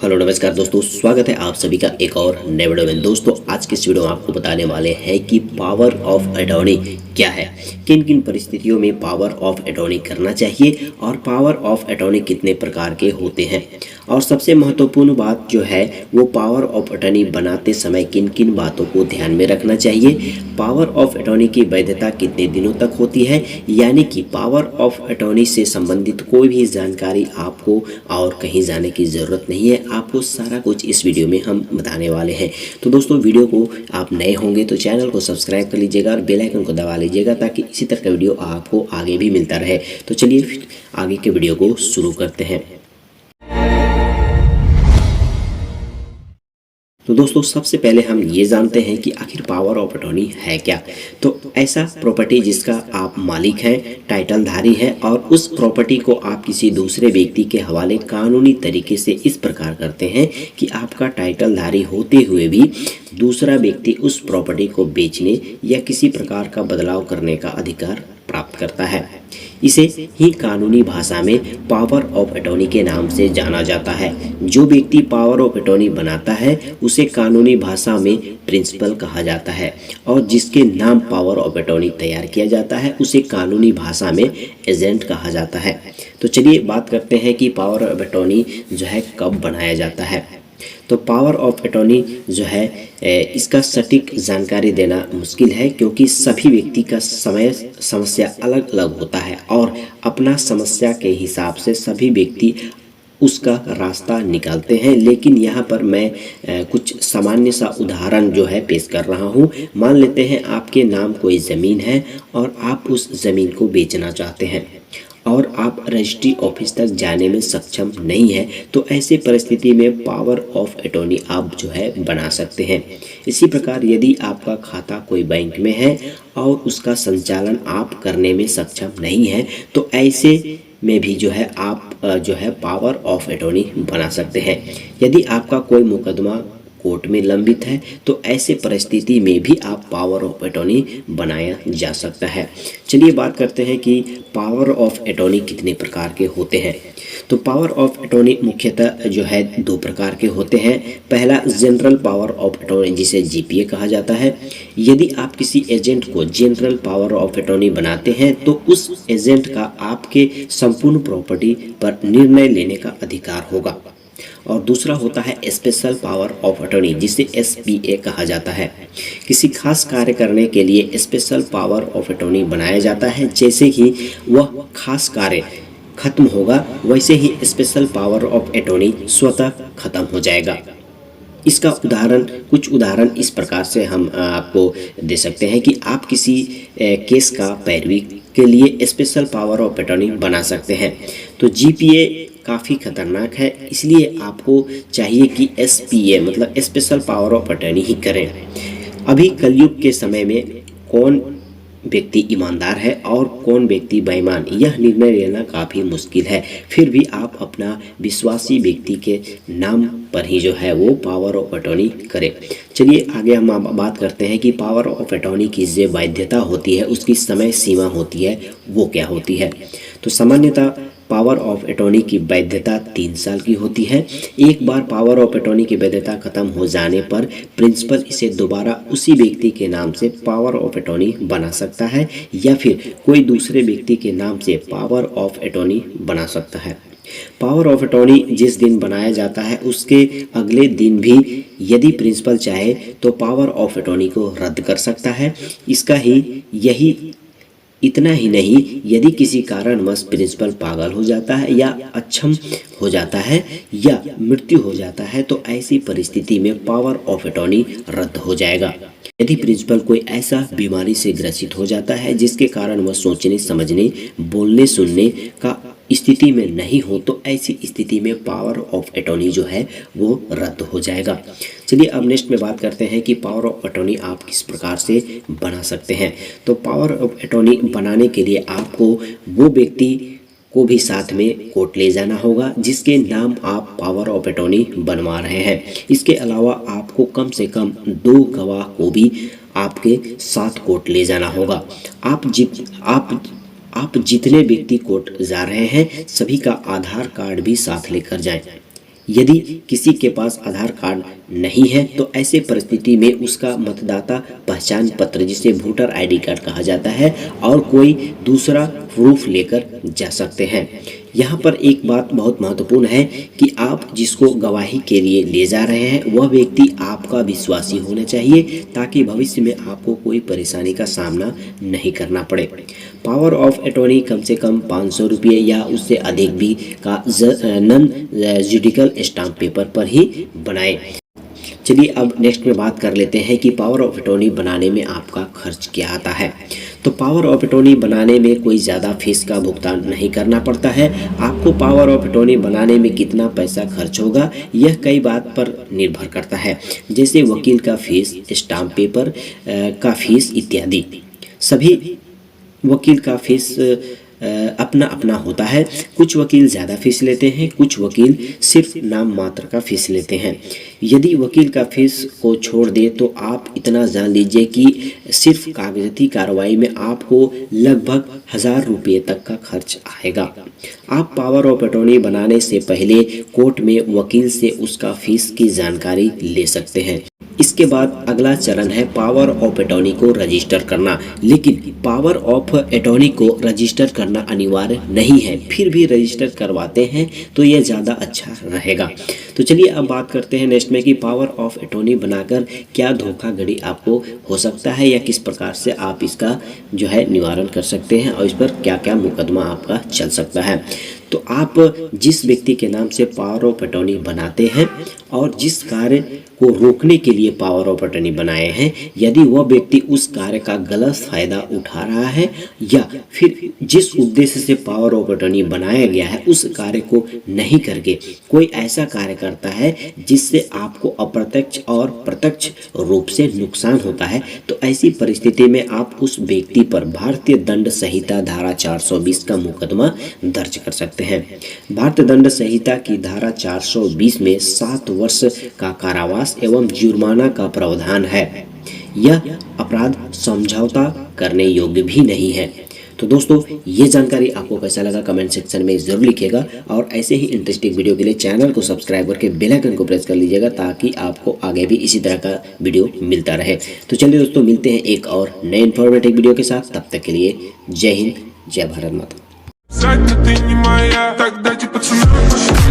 Hello नमस्कार दोस्तों, स्वागत है आप सभी का एक और नए वीडियो में। दोस्तों आज के इस वीडियो में आपको बताने वाले हैं कि पावर ऑफ अटॉर्नी क्या है, किन किन परिस्थितियों में पावर ऑफ अटॉर्नी करना चाहिए और पावर ऑफ अटॉर्नी कितने प्रकार के होते हैं, और सबसे महत्वपूर्ण बात जो है वो पावर ऑफ अटॉर्नी बनाते समय किन किन बातों को ध्यान में रखना चाहिए। पावर ऑफ अटॉर्नी की वैधता कितने दिनों तक होती है, यानी कि पावर ऑफ अटॉर्नी से संबंधित कोई भी जानकारी आपको और कहीं जाने की ज़रूरत नहीं है। आपको सारा कुछ इस वीडियो में हम बताने वाले हैं। तो दोस्तों वीडियो को आप नए होंगे तो चैनल को सब्सक्राइब कर लीजिएगा और बेल आइकन को दबा लीजिएगा ताकि इसी तरह का वीडियो आपको आगे भी मिलता रहे। तो चलिए आगे के वीडियो को शुरू करते हैं। तो दोस्तों सबसे पहले हम ये जानते हैं कि आखिर पावर ऑफ अटॉर्नी है क्या। तो ऐसा प्रॉपर्टी जिसका आप मालिक हैं, टाइटलधारी हैं और उस प्रॉपर्टी को आप किसी दूसरे व्यक्ति के हवाले कानूनी तरीके से इस प्रकार करते हैं कि आपका टाइटलधारी होते हुए भी दूसरा व्यक्ति उस प्रॉपर्टी को बेचने या किसी प्रकार का बदलाव करने का अधिकार प्राप्त करता है। इसे ही कानूनी भाषा में पावर ऑफ अटॉर्नी के नाम से जाना जाता है। जो व्यक्ति पावर ऑफ अटॉर्नी बनाता है उसे कानूनी भाषा में प्रिंसिपल कहा जाता है, और जिसके नाम पावर ऑफ अटॉर्नी तैयार किया जाता है उसे कानूनी भाषा में एजेंट कहा जाता है। तो चलिए बात करते हैं कि पावर ऑफ अटॉर्नी जो है कब बनाया जाता है। तो पावर ऑफ अटॉर्नी जो है इसका सटीक जानकारी देना मुश्किल है, क्योंकि सभी व्यक्ति का समस्या अलग अलग होता है और अपना समस्या के हिसाब से सभी व्यक्ति उसका रास्ता निकालते हैं। लेकिन यहाँ पर मैं कुछ सामान्य सा उदाहरण जो है पेश कर रहा हूँ। मान लेते हैं आपके नाम कोई ज़मीन है और आप उस ज़मीन को बेचना चाहते हैं और आप रजिस्ट्री ऑफिस तक जाने में सक्षम नहीं है, तो ऐसे परिस्थिति में पावर ऑफ अटॉर्नी आप जो है बना सकते हैं। इसी प्रकार यदि आपका खाता कोई बैंक में है और उसका संचालन आप करने में सक्षम नहीं है, तो ऐसे में भी जो है आप जो है पावर ऑफ अटॉर्नी बना सकते हैं। यदि आपका कोई मुकदमा कोर्ट में लंबित है तो ऐसे परिस्थिति में भी आप पावर ऑफ अटॉर्नी बनाया जा सकता है। चलिए बात करते हैं कि पावर ऑफ अटॉर्नी कितने प्रकार के होते हैं। तो पावर ऑफ अटॉर्नी मुख्यतः जो है दो प्रकार के होते हैं। पहला जनरल पावर ऑफ अटॉर्नी जिसे जीपीए कहा जाता है। यदि आप किसी एजेंट को जनरल पावर ऑफ अटॉर्नी बनाते हैं तो उस एजेंट का आपके संपूर्ण प्रॉपर्टी पर निर्णय लेने का अधिकार होगा। और दूसरा होता है स्पेशल पावर ऑफ अटॉर्नी जिसे एसपीए कहा जाता है। किसी खास कार्य करने के लिए स्पेशल पावर ऑफ अटॉर्नी बनाया जाता है। जैसे ही वह खास कार्य खत्म होगा वैसे ही स्पेशल पावर ऑफ अटॉर्नी स्वतः खत्म हो जाएगा। इसका कुछ उदाहरण इस प्रकार से हम आपको दे सकते हैं कि आप किसी केस का पैरवी के लिए स्पेशल पावर ऑफ अटॉर्नी बना सकते हैं। तो जीपीए काफ़ी खतरनाक है, इसलिए आपको चाहिए कि एसपीए मतलब स्पेशल पावर ऑफ अटॉर्नी ही करें। अभी कलयुग के समय में कौन व्यक्ति ईमानदार है और कौन व्यक्ति बेईमान, यह निर्णय लेना काफ़ी मुश्किल है। फिर भी आप अपना विश्वासी व्यक्ति के नाम पर ही जो है वो पावर ऑफ अटॉर्नी करें। चलिए आगे हम बात करते हैं कि पावर ऑफ अटॉर्नी की जो वैधता होती है उसकी समय सीमा होती है वो क्या होती है। तो सामान्यतः पावर ऑफ अटॉर्नी की वैधता 3 साल की होती है। एक बार पावर ऑफ अटॉर्नी की वैधता खत्म हो जाने पर प्रिंसिपल इसे दोबारा उसी व्यक्ति के नाम से पावर ऑफ अटॉर्नी बना सकता है या फिर कोई दूसरे व्यक्ति के नाम से पावर ऑफ अटॉर्नी बना सकता है। पावर ऑफ अटॉर्नी जिस दिन बनाया जाता है उसके अगले दिन भी यदि प्रिंसिपल चाहे तो पावर ऑफ अटॉर्नी को रद्द कर सकता है। इतना ही नहीं, यदि किसी कारणवश प्रिंसिपल पागल हो जाता है या अक्षम हो जाता है या मृत्यु हो जाता है तो ऐसी परिस्थिति में पावर ऑफ अटॉर्नी रद्द हो जाएगा। यदि प्रिंसिपल कोई ऐसा बीमारी से ग्रसित हो जाता है जिसके कारण वह सोचने समझने बोलने सुनने का स्थिति में नहीं हो तो ऐसी स्थिति में पावर ऑफ अटॉर्नी जो है वो रद्द हो जाएगा। चलिए अब नेक्स्ट में बात करते हैं कि पावर ऑफ अटॉर्नी आप किस प्रकार से बना सकते हैं। तो पावर ऑफ अटॉर्नी बनाने के लिए आपको वो व्यक्ति को भी साथ में कोर्ट ले जाना होगा जिसके नाम आप पावर ऑफ अटॉर्नी बनवा रहे हैं। इसके अलावा आपको कम से कम 2 गवाह को भी आपके साथ कोर्ट ले जाना होगा। आप जितने व्यक्ति कोर्ट जा रहे हैं सभी का आधार कार्ड भी साथ लेकर जाएं। यदि किसी के पास आधार कार्ड नहीं है तो ऐसे परिस्थिति में उसका मतदाता पहचान पत्र, जिसे वोटर आईडी कार्ड कहा जाता है, और कोई दूसरा प्रूफ लेकर जा सकते हैं। यहाँ पर एक बात बहुत महत्वपूर्ण है कि आप जिसको गवाही के लिए ले जा रहे हैं वह व्यक्ति आपका विश्वासी होना चाहिए, ताकि भविष्य में आपको कोई परेशानी का सामना नहीं करना पड़े। पावर ऑफ अटॉर्नी कम से कम 500 रुपये या उससे अधिक भी का नॉन जुडिकल स्टाम्प पेपर पर ही बनाएं। चलिए अब नेक्स्ट में बात कर लेते हैं कि पावर ऑफ अटॉर्नी बनाने में आपका खर्च क्या आता है। तो पावर ऑफ अटॉर्नी बनाने में कोई ज़्यादा फीस का भुगतान नहीं करना पड़ता है। आपको पावर ऑफ अटॉर्नी बनाने में कितना पैसा खर्च होगा यह कई बात पर निर्भर करता है, जैसे वकील का फीस, स्टाम्प पेपर का फीस इत्यादि। सभी वकील का फीस अपना अपना होता है। कुछ वकील ज़्यादा फीस लेते हैं, कुछ वकील सिर्फ नाम मात्र का फीस लेते हैं। यदि वकील का फीस को छोड़ दे तो आप इतना जान लीजिए कि सिर्फ कागजती कार्रवाई में आपको लगभग 1000 रुपये तक का खर्च आएगा। आप पावर ऑफ अटॉर्नी बनाने से पहले कोर्ट में वकील से उसका फीस की जानकारी ले सकते हैं। इसके बाद अगला चरण है पावर ऑफ अटॉर्नी को रजिस्टर करना। लेकिन पावर ऑफ अटॉर्नी को रजिस्टर करना अनिवार्य नहीं है, फिर भी रजिस्टर करवाते हैं तो यह ज़्यादा अच्छा रहेगा। तो चलिए अब बात करते हैं नेक्स्ट में कि पावर ऑफ अटॉर्नी बनाकर क्या धोखाधड़ी आपको हो सकता है या किस प्रकार से आप इसका जो है निवारण कर सकते हैं और इस पर क्या क्या मुकदमा आपका चल सकता है। तो आप जिस व्यक्ति के नाम से पावर ऑफ अटॉर्नी बनाते हैं और जिस कार्य को रोकने के लिए पावर ऑफ अटॉर्नी बनाए हैं, यदि वह व्यक्ति उस कार्य का गलत फायदा उठा रहा है या फिर जिस उद्देश्य से पावर ऑफ अटॉर्नी बनाया गया है उस कार्य को नहीं करके कोई ऐसा कार्य करता है जिससे आपको अप्रत्यक्ष और प्रत्यक्ष रूप से नुकसान होता है, तो ऐसी परिस्थिति में आप उस व्यक्ति पर भारतीय दंड संहिता धारा 420 का मुकदमा दर्ज कर सकते हैं। भारतीय दंड संहिता की धारा 420 में 7 वर्ष का कारावास एवं जुर्माना का प्रावधान है। यह अपराध समझौता करने योग्य भी नहीं है। तो दोस्तों ये जानकारी आपको कैसा लगा कमेंट सेक्शन में ज़रूर लिखिएगा, और ऐसे ही इंटरेस्टिंग वीडियो के लिए चैनल को सब्सक्राइब करके बेल आइकन को प्रेस कर लीजिएगा ताकि आपको आगे भी इसी तरह का वीडियो मिलता रहे। तो चलिए दोस्तों मिलते हैं एक और नए इन्फॉर्मेटिव वीडियो के साथ, तब तक के लिए जय हिंद, जय भारत माता। Ты не моя, тогда пацаны